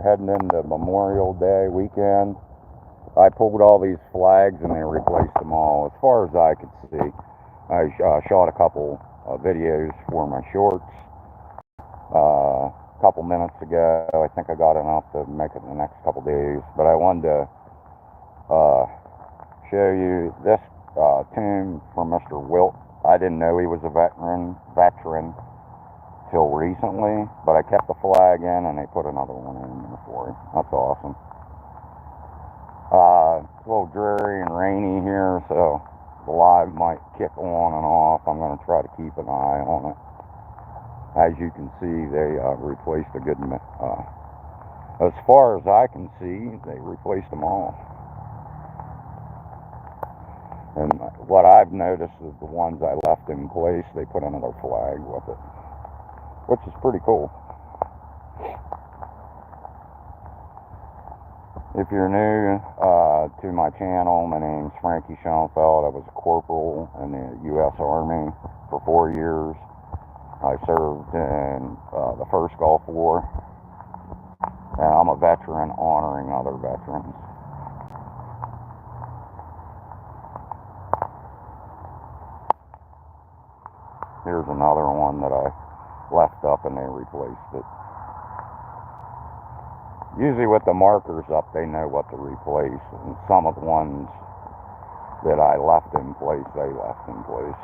heading into Memorial Day weekend. I pulled all these flags and they replaced them all, as far as I could see. I shot a couple videos for my shorts a couple minutes ago. I think I got enough to make it in the next couple days, but I wanted to show you this tomb from Mr. Wilt. I didn't know he was a veteran till recently, but I kept the flag in and they put another one in there for him. That's awesome. It's a little dreary and rainy here, so the live might kick on and off. I'm going to try to keep an eye on it. As you can see, they replaced a good as far as I can see, they replaced them all. And what I've noticed is the ones I left in place, they put another flag with it, which is pretty cool. If you're new to my channel, my name's Frankie Shoenfelt. I was a corporal in the U.S. Army for 4 years. I served in the first Gulf War, and I'm a veteran honoring other veterans. Here's another one that I left up and they replaced it. Usually with the markers up, they know what to replace, and some of the ones that I left in place, they left in place,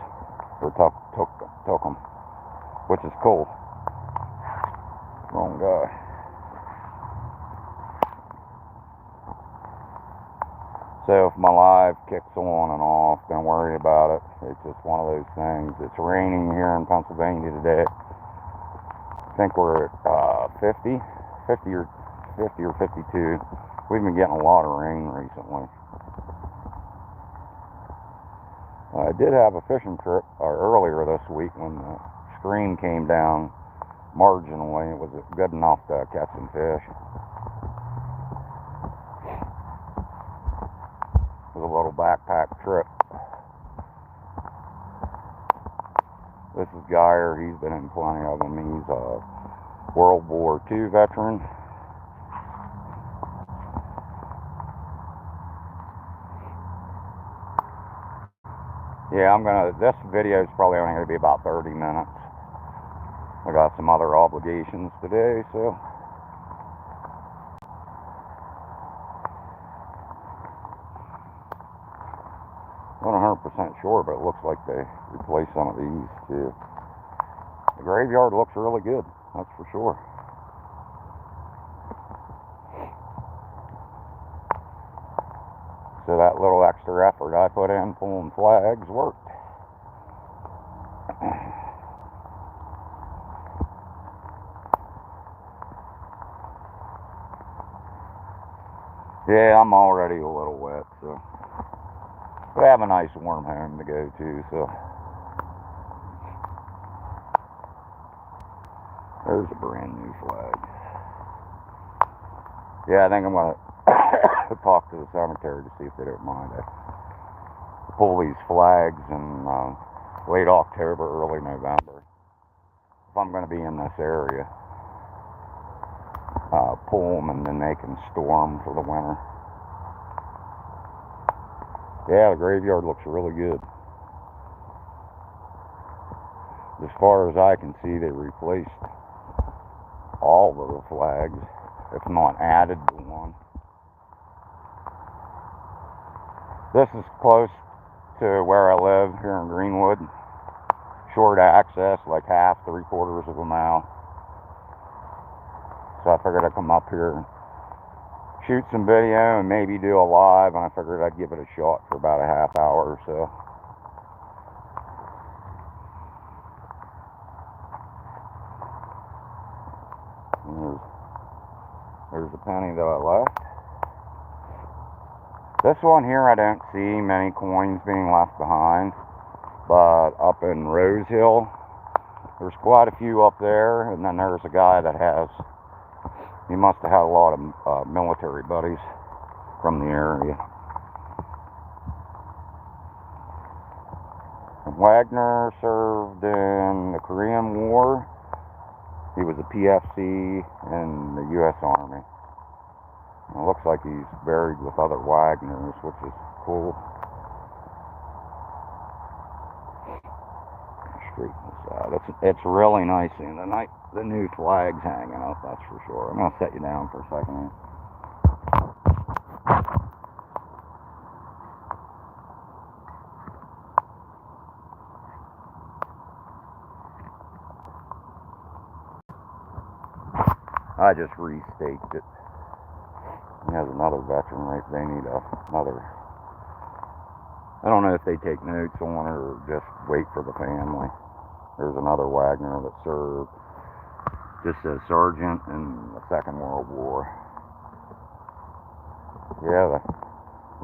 or took them, which is cool. Wrong guy. So if my live kicks on and off, don't worry about it. It's just one of those things. It's raining here in Pennsylvania today. I think we're at 50 or 52. We've been getting a lot of rain recently. I did have a fishing trip earlier this week when the stream came down marginally. It was good enough to catch some fish. It was a little backpack trip. This is Geyer. He's been in plenty of them. He's a World War II veteran. Yeah, this video is probably only going to be about 30 minutes. I got some other obligations today, so. I'm not 100% sure, but it looks like they replaced some of these too. The graveyard looks really good, that's for sure. So that little extra effort I put in pulling flags worked. Yeah, I'm already a little wet, so. But I have a nice warm home to go to, so. There's a brand new flag. Yeah, I think I'm going to talk to the cemetery to see if they don't mind. I pull these flags in late October, early November. If I'm going to be in this area, pull them and then they can store them for the winter. Yeah, the graveyard looks really good. As far as I can see, they replaced all of the flags, if not added to one. This is close to where I live here in Greenwood. Short access, like half, 3/4 of a mile. So I figured I'd come up here and shoot some video and maybe do a live, and I figured I'd give it a shot for about a half hour or so. There's the penny that I left. This one here, I don't see many coins being left behind, but up in Rose Hill, there's quite a few up there, and then there's a guy that has, he must have had a lot of military buddies from the area. Wagner served in the Korean War. He was a PFC in the U.S. Army. It looks like he's buried with other Wagners, which is cool. Straighten this out. It's really nice seeing the new flags hanging up, that's for sure. I'm gonna set you down for a second. I just restaked it. There's another veteran right. They need another. I don't know if they take notes on it or just wait for the family. There's another Wagner that served just as sergeant in the Second World War. Yeah,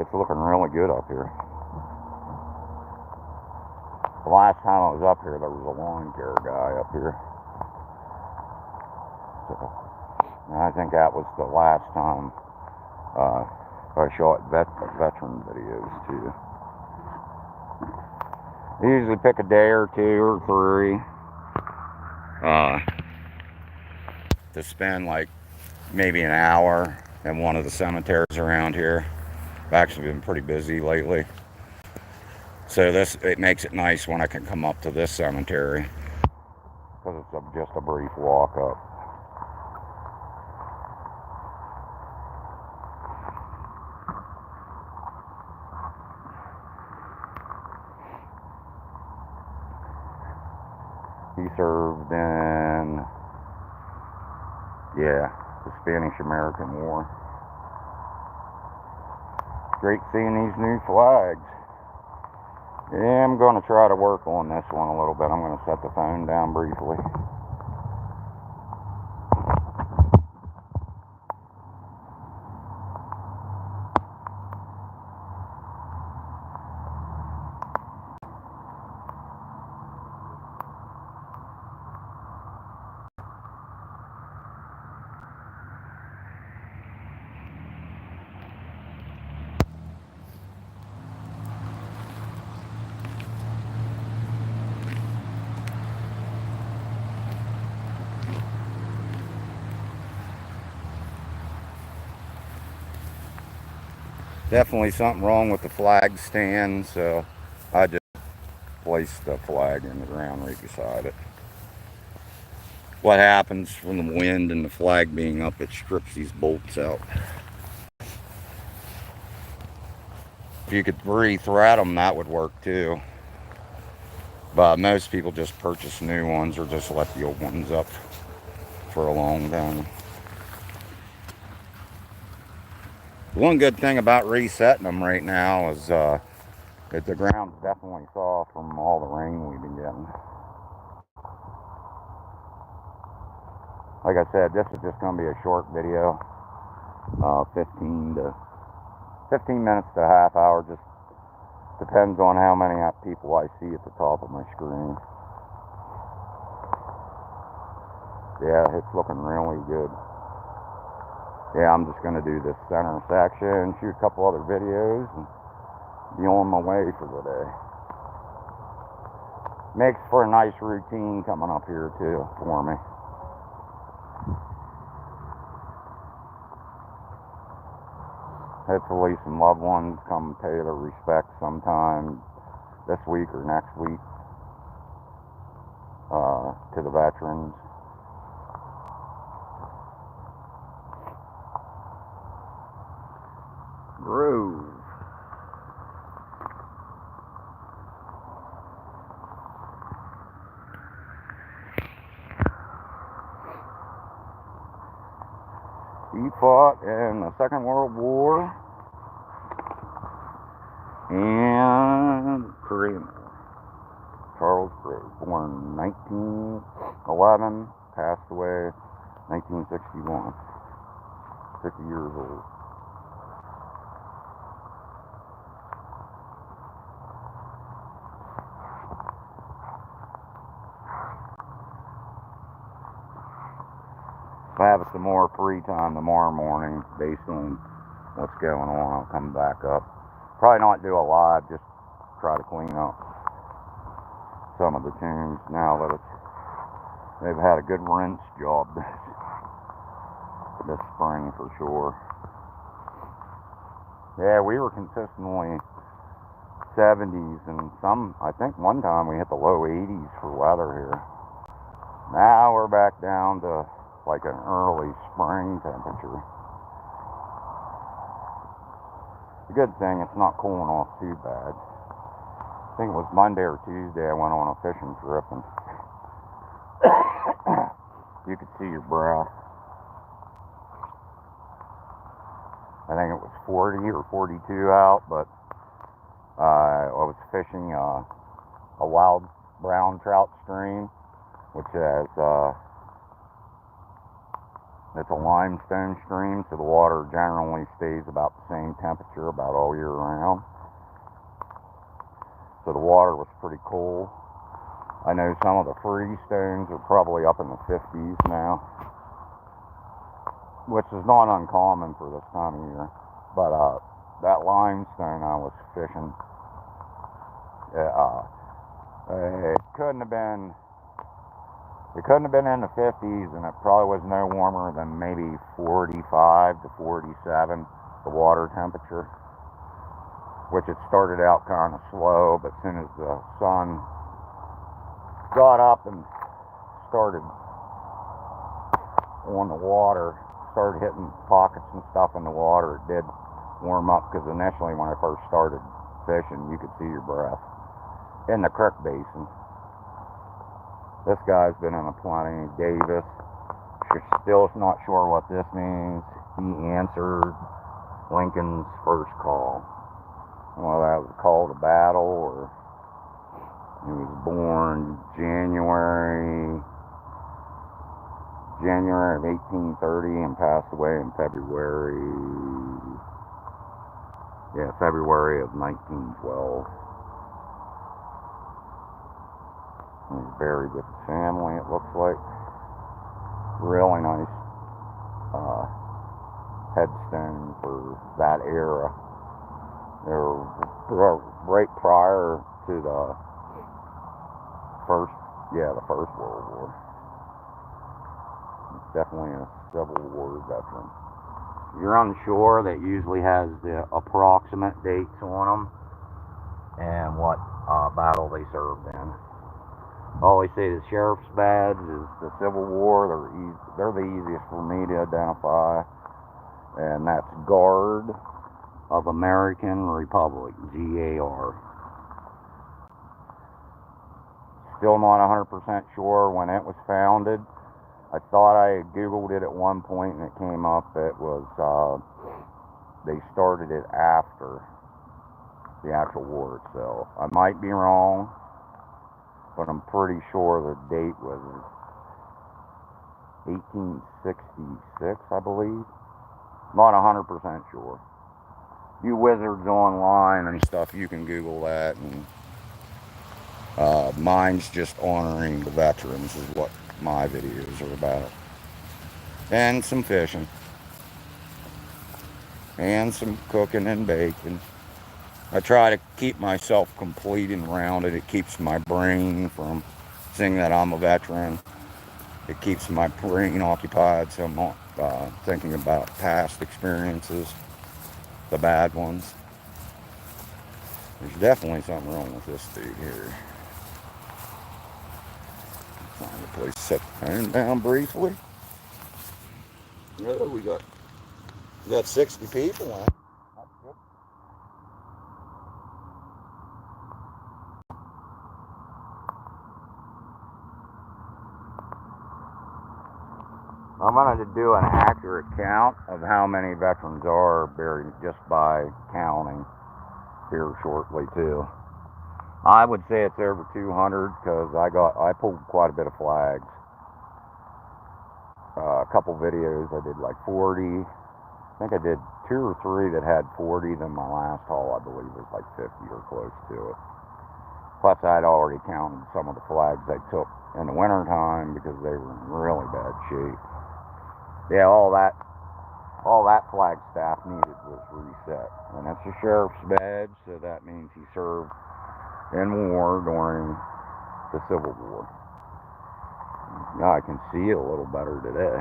it's looking really good up here. The last time I was up here, there was a lawn care guy up here. So, and I think that was the last time I shot veteran videos too. I usually pick a day or two or three to spend like maybe an hour in one of the cemeteries around here. I've actually been pretty busy lately, so it makes it nice when I can come up to this cemetery because it's just a brief walk up. He served in, yeah, the Spanish-American War. Great seeing these new flags. Yeah, I'm going to try to work on this one a little bit. I'm going to set the phone down briefly. Definitely something wrong with the flag stand, so I just placed the flag in the ground right beside it. What happens from the wind and the flag being up, it strips these bolts out. If you could re-thread them, that would work too. But most people just purchase new ones or just let the old ones up for a long time. One good thing about resetting them right now is that the ground's definitely soft from all the rain we've been getting. Like I said, this is just going to be a short video, 15 minutes to a half hour, just depends on how many people I see at the top of my screen. Yeah, it's looking really good. Yeah, I'm just going to do this center section, shoot a couple other videos, and be on my way for the day. Makes for a nice routine coming up here too for me. Hopefully some loved ones come pay their respects sometime this week or next week to the veterans. Grove. He fought in the Second World War and Korean War. Charles Grove, born 1911, passed away 1961, 50 years old. If I have some more free time tomorrow morning, based on what's going on, I'll come back up. Probably not do a live, just try to clean up some of the tunes now that they've had a good rinse job this spring for sure. Yeah, we were consistently 70s, and I think one time we hit the low 80s for weather here. Now we're back down to like an early spring temperature. The good thing, it's not cooling off too bad. I think it was Monday or Tuesday I went on a fishing trip, and you could see your breath. I think it was 40 or 42 out, but I was fishing a wild brown trout stream, which has it's a limestone stream, so the water generally stays about the same temperature about all year round. So the water was pretty cool. I know some of the freestones are probably up in the 50s now, which is not uncommon for this time of year. But that limestone I was fishing, it couldn't have been in the 50s, and it probably was no warmer than maybe 45 to 47, the water temperature, which it started out kind of slow, but as soon as the sun got up and started on the water, started hitting pockets and stuff in the water, it did warm up, because initially when I first started fishing, you could see your breath in the creek basin. This guy's been in a plenty. Davis, still not sure what this means. He answered Lincoln's first call. Well, that was a call to battle, or he was born January of 1830 and passed away in February of 1912. He's buried with his family, it looks like. Really nice headstone for that era. They were right prior to the First World War. It's definitely a Civil War veteran. If you're unsure, that usually has the approximate dates on them and what battle they served in. All they say the sheriff's badge is the Civil War. They're the easiest for me to identify, and that's Guard of American Republic, GAR. Still not 100% sure when it was founded. I thought I had Googled it at one point and it came up that they started it after the actual war itself. I might be wrong, but I'm pretty sure the date was 1866, I believe. Not 100% sure. You wizards online and stuff, you can Google that. And mine's just honoring the veterans is what my videos are about. And some fishing. And some cooking and baking. I try to keep myself complete and rounded. It keeps my brain from seeing that I'm a veteran. It keeps my brain occupied, so I'm not thinking about past experiences, the bad ones. There's definitely something wrong with this dude here. Find a place to set the phone down briefly. Oh, we got 60 people on. That's good. I'm going to do an accurate count of how many veterans are buried just by counting here shortly too. I would say it's over 200 because I pulled quite a bit of flags. A couple videos I did like 40. I think I did 2 or 3 that had 40. Then my last haul I believe was like 50 or close to it. Plus I'd already counted some of the flags I took in the winter time because they were in really bad shape. Yeah, all that flag staff needed was reset. And it's a sheriff's badge, so that means he served in war during the Civil War. Now I can see it a little better today.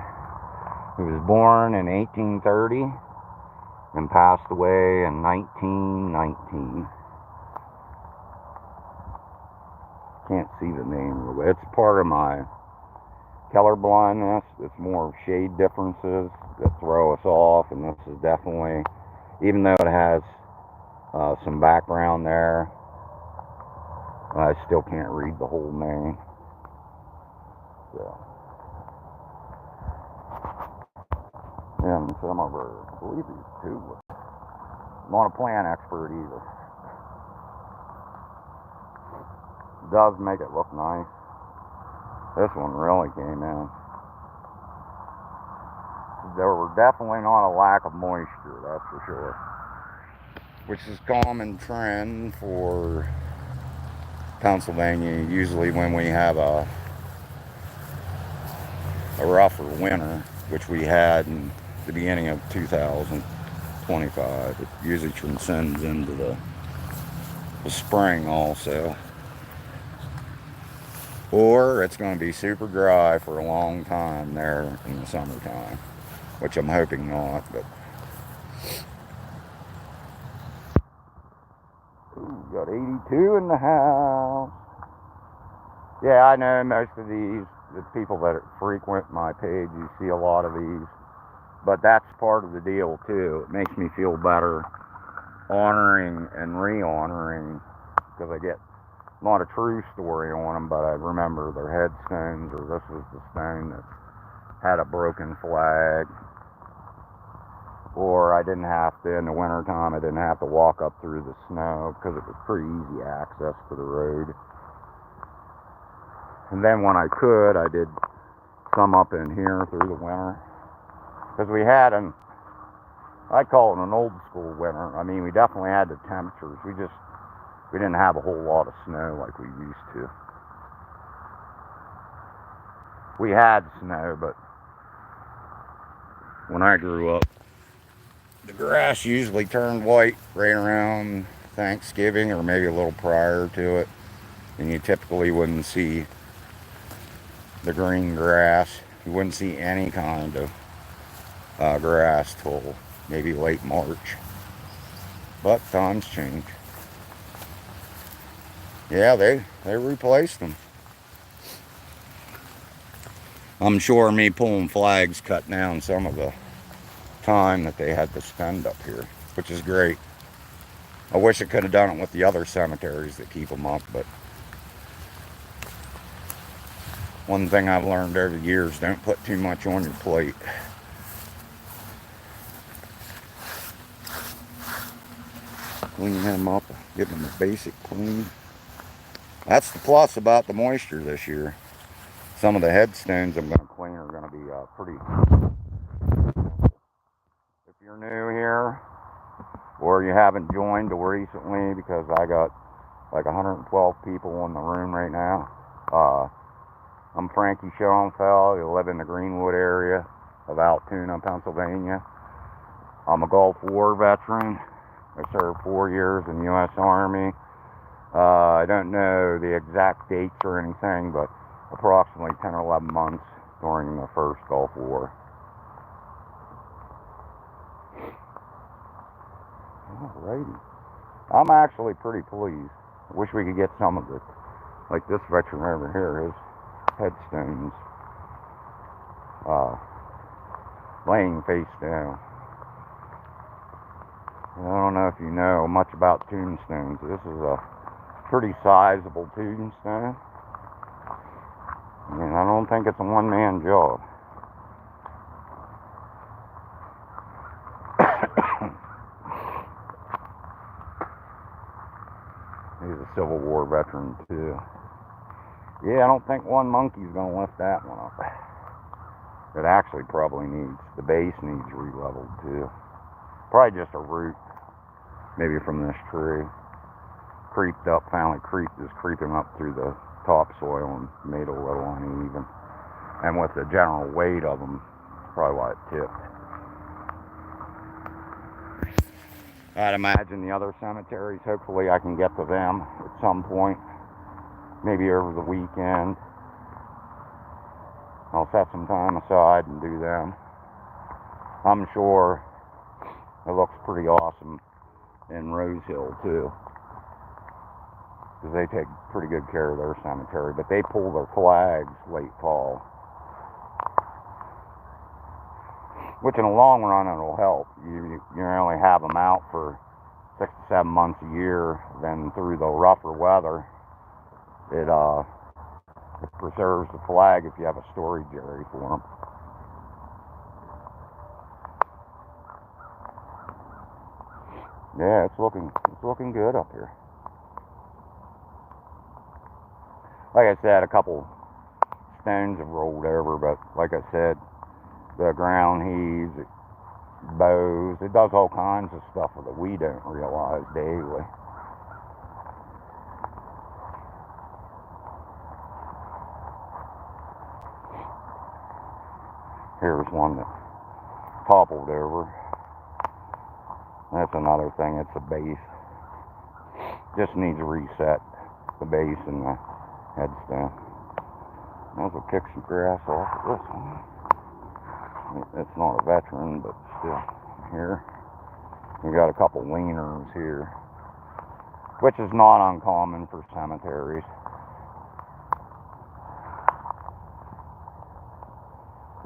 He was born in 1830 and passed away in 1919. Can't see the name. It's part of my color blindness. It's more shade differences that throw us off, and this is definitely, even though it has some background there, I still can't read the whole name. So, and some of her, I believe these two, I'm not a plant expert either. It does make it look nice. This one really came in. There were definitely not a lack of moisture, that's for sure. Which is a common trend for Pennsylvania, usually when we have a rougher winter, which we had in the beginning of 2025. It usually transcends into the spring also. Or it's going to be super dry for a long time there in the summertime, which I'm hoping not, but ooh, got 82 in the house. Yeah, I know most of these, the people that frequent my page, you see a lot of these, but that's part of the deal too. It makes me feel better honoring and re-honoring, because I get not a true story on them, but I remember their headstones, or this was the stone that had a broken flag, or I didn't have to, in the wintertime, I didn't have to walk up through the snow, because it was pretty easy access to the road. And then when I could, I did some up in here through the winter, because we had I call it an old school winter. I mean, we definitely had the temperatures, we didn't have a whole lot of snow like we used to. We had snow, but when I grew up, the grass usually turned white right around Thanksgiving, or maybe a little prior to it, and you typically wouldn't see the green grass. You wouldn't see any kind of grass till maybe late March. But times change. Yeah, they replaced them. I'm sure me pulling flags cut down some of the time that they had to spend up here, which is great. I wish I could have done it with the other cemeteries that keep them up, but one thing I've learned over the years, don't put too much on your plate. Clean them up, give them a basic clean. That's the plus about the moisture this year. Some of the headstones I'm going to clean are going to be pretty. If you're new here, or you haven't joined recently, because I got like 112 people in the room right now. I'm Frankie Shoenfelt. I live in the Greenwood area of Altoona, Pennsylvania. I'm a Gulf War veteran. I served 4 years in the U.S. Army. I don't know the exact dates or anything, but approximately 10 or 11 months during the first Gulf War. Alrighty. I'm actually pretty pleased. I wish we could get some of it. Like this veteran over here, his headstones laying face down. I don't know if you know much about tombstones. This is a pretty sizable tombstone. And I don't think it's a one-man job. He's a Civil War veteran too. Yeah, I don't think one monkey's going to lift that one up. It actually probably needs, the base needs re-leveled too. Probably just a root, maybe from this tree. Creeped up, finally just creeping up through the topsoil and made a little uneven. And with the general weight of them, that's probably why it tipped. I'd imagine the other cemeteries, hopefully I can get to them at some point. Maybe over the weekend. I'll set some time aside and do them. I'm sure It looks pretty awesome in Rose Hill too, because they take pretty good care of their cemetery, but they pull their flags late fall, which in the long run it'll help. You only have them out for 6 to 7 months a year. Then through the rougher weather, it preserves the flag if you have a storage area for them. Yeah, it's looking good up here. Like I said, a couple stones have rolled over, but like I said, the ground heaves, it bows, it does all kinds of stuff that we don't realize daily. Here's one that toppled over. That's another thing, it's the base. Just needs to reset, the base and the headstone. Might as well kick some grass off of this one. It's not a veteran, but still. Here, we got a couple leaners here, which is not uncommon for cemeteries.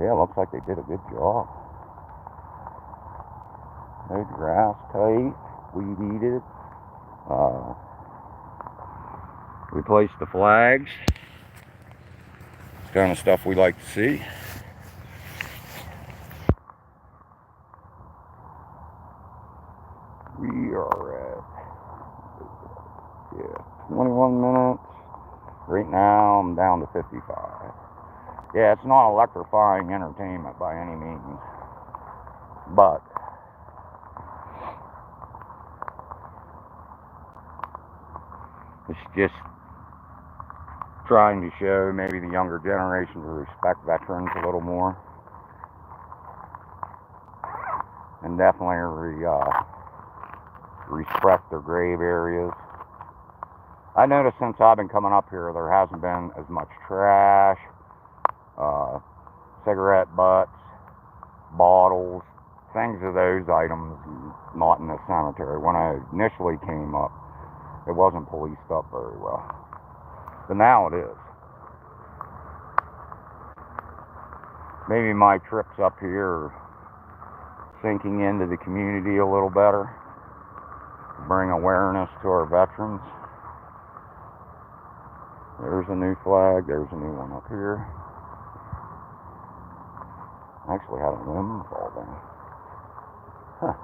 Yeah, looks like they did a good job. No grass tight, weed eated. Replaced the flags. It's kind of stuff we like to see. We are at 21 minutes. Right now I'm down to 55. Yeah, it's not electrifying entertainment by any means, but it's just trying to show maybe the younger generation to respect veterans a little more, and definitely respect their grave areas. I noticed since I've been coming up here, there hasn't been as much trash, cigarette butts, bottles, things of those items not in the cemetery. When I initially came up, it wasn't policed up very well, but now it is. Maybe my trips up here are sinking into the community a little better, bring awareness to our veterans. There's a new flag, there's a new one up here. I actually had a limb fall down. Huh.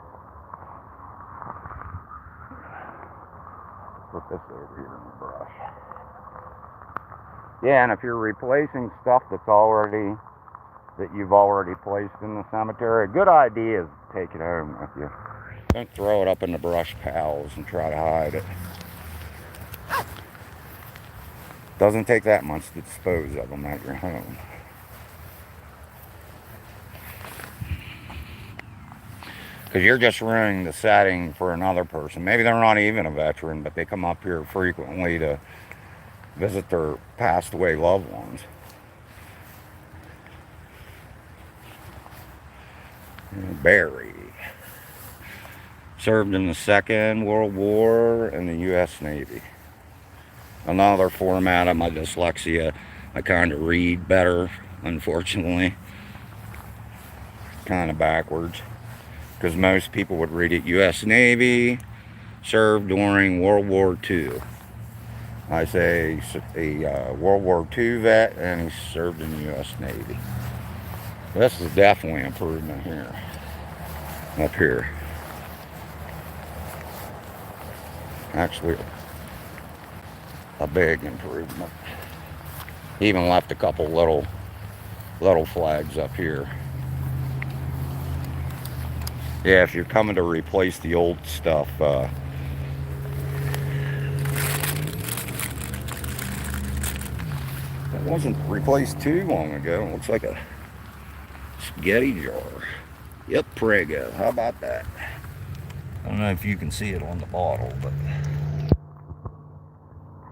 Put this over here in the brush. Yeah, and if you're replacing stuff that you've already placed in the cemetery, a good idea is to take it home with you. Don't throw it up in the brush piles and try to hide it. Doesn't take that much to dispose of them at your home. Because you're just ruining the setting for another person. Maybe they're not even a veteran, but they come up here frequently to visit their passed away loved ones. Barry. Served in the Second World War in the U.S. Navy. Another format of my dyslexia. I kind of read better, unfortunately. Kind of backwards. Because most people would read it U.S. Navy, served during World War II. I say a World War II vet, and he served in the U.S. Navy. This is definitely an improvement here. Up here. Actually, a big improvement. Even left a couple little flags up here. Yeah, if you're coming to replace the old stuff, that wasn't replaced too long ago. It looks like a spaghetti jar. Yep, Prego. How about that? I don't know if you can see it on the bottle, but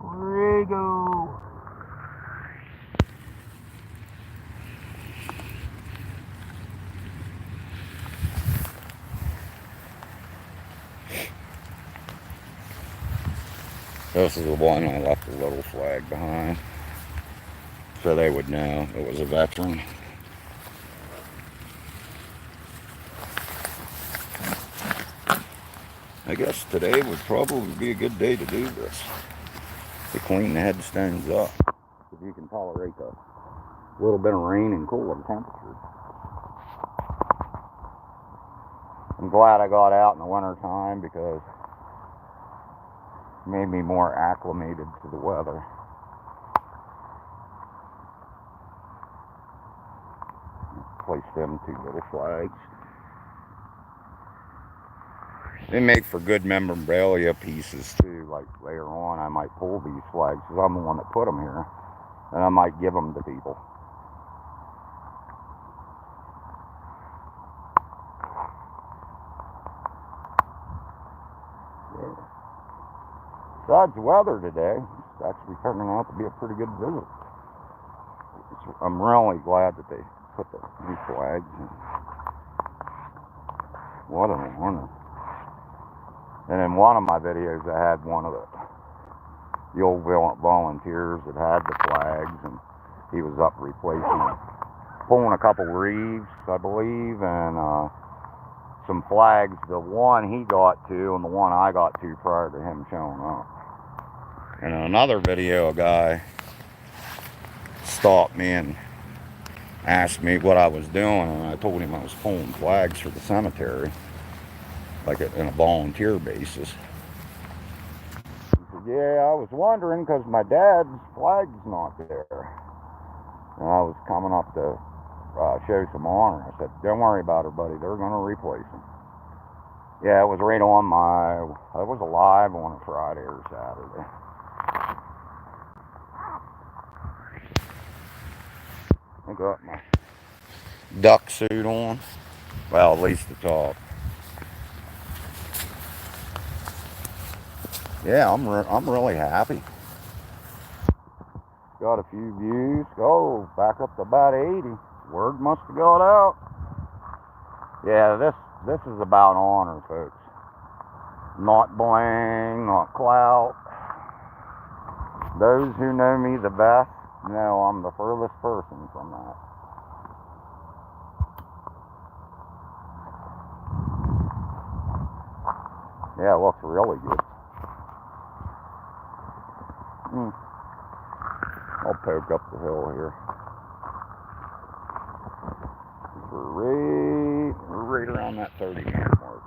Prego. This is the one I left a little flag behind, so they would know it was a veteran. I guess today would probably be a good day to do this, to clean the headstones up, if you can tolerate a little bit of rain and cooler temperatures. I'm glad I got out in the winter time because it made me more acclimated to the weather. Place them 2 little flags. They make for good memorabilia pieces too. Like later on I might pull these flags because I'm the one that put them here, and I might give them to people. Yeah. Besides the weather today, it's actually turning out to be a pretty good visit. I'm really glad that they put the new flags in. What an honor. And in one of my videos I had one of the old volunteers that had the flags, and he was up replacing, pulling a couple reeves, I believe, and some flags. The one he got to and the one I got to prior to him showing up. And in another video, a guy stopped me and asked me what I was doing, and I told him I was pulling flags for the cemetery, like in a volunteer basis. He said, yeah, I was wondering because my dad's flag's not there. And I was coming up to show some honor. I said, don't worry about it, buddy. They're going to replace him. Yeah, it was right on it was live on a Friday or Saturday. I got my duck suit on. Well, at least the top. Yeah, I'm really happy. Got a few views. Oh, back up to about 80. Word must have got out. Yeah, this is about honor, folks. Not bling, not clout. Those who know me the best know I'm the furthest person from that. Yeah, it looks really good. I'll poke up the hill here. We're right around that 30-minute mark.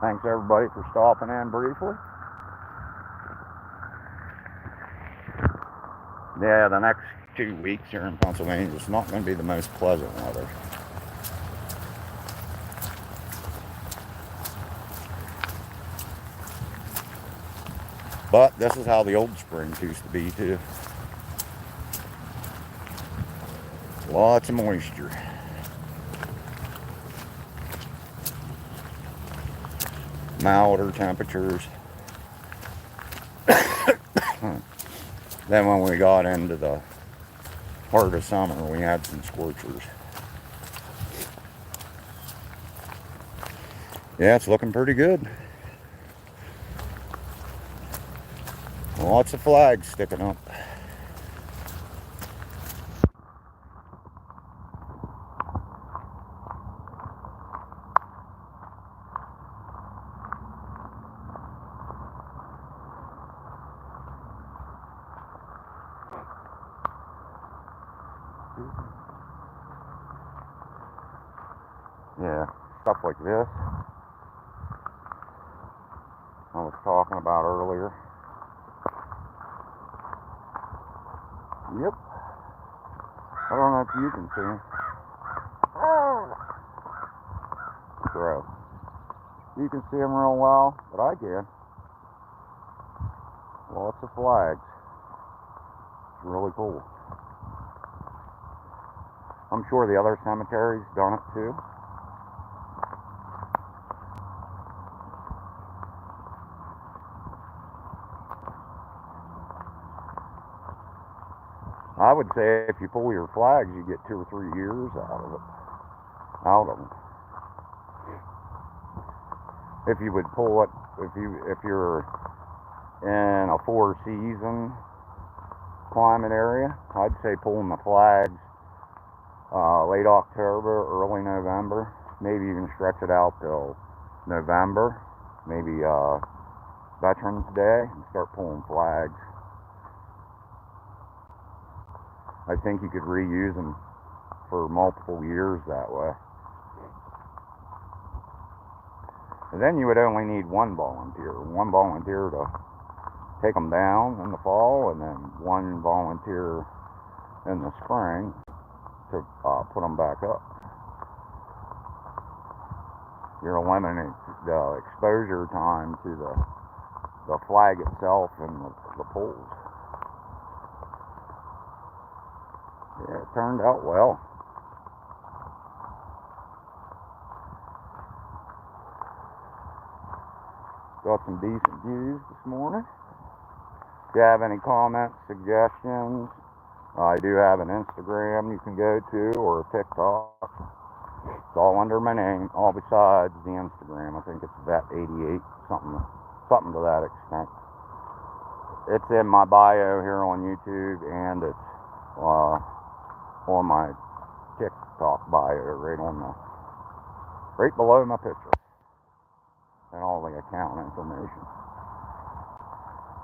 Thanks everybody for stopping in briefly. Yeah, the next 2 weeks here in Pennsylvania is not going to be the most pleasant weather. But this is how the old springs used to be too. Lots of moisture. Milder temperatures. Then when we got into the part of summer, we had some scorchers. Yeah, it's looking pretty good. Lots of flags sticking up. Yeah, stuff like this I was talking about earlier. Yep. I don't know if you can see him. Gross. You can see him real well, but I can. Lots of flags. It's really cool. I'm sure the other cemeteries done it too. I would say if you pull your flags, you get 2 or 3 years out of them. if you would pull it, if you're in a 4-season climate area, I'd say pulling the flags late October, early November, maybe even stretch it out till November, maybe Veterans Day, and start pulling flags. I think you could reuse them for multiple years that way. And then you would only need one volunteer to take them down in the fall, and then one volunteer in the spring to put them back up. You're eliminating the exposure time to the flag itself and the poles. Yeah, it turned out well. Got some decent views this morning. If you have any comments, suggestions, I do have an Instagram you can go to, or a TikTok. It's all under my name, all besides the Instagram. I think it's Vet88, something to that extent. It's in my bio here on YouTube, and it's on my TikTok bio, right below my picture, and all the account information.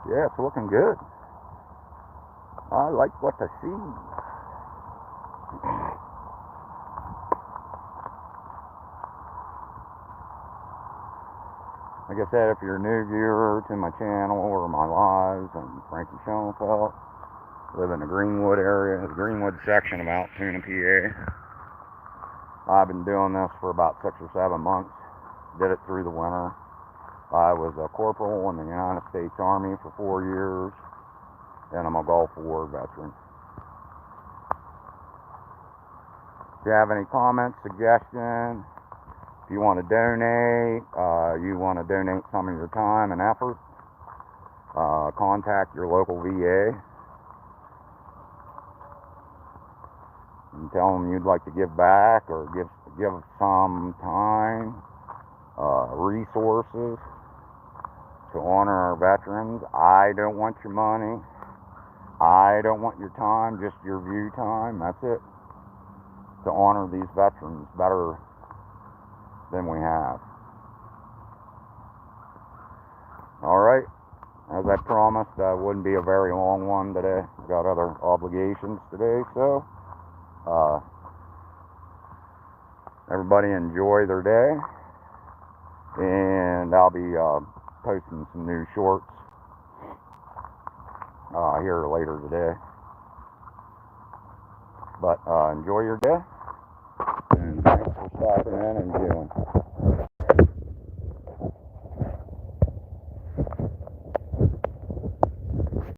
Yeah, it's looking good. I like what I see. Like I said, if you're a new viewer to my channel or my lives, I'm Frankie Shoenfelt. Live in the Greenwood area, the Greenwood section of Altoona, PA. I've been doing this for about 6 or 7 months. Did it through the winter. I was a corporal in the United States Army for 4 years, and I'm a Gulf War veteran. If you have any comments, suggestions, if you want to donate, some of your time and effort, contact your local VA and tell them you'd like to give back, or give some time, resources to honor our veterans. I don't want your money. I don't want your time, just your view time. That's it. To honor these veterans better than we have. Alright, as I promised, wouldn't be a very long one today. I've got other obligations today, so everybody enjoy their day, and I'll be posting some new shorts here later today. But enjoy your day, and thanks for stopping in and viewing.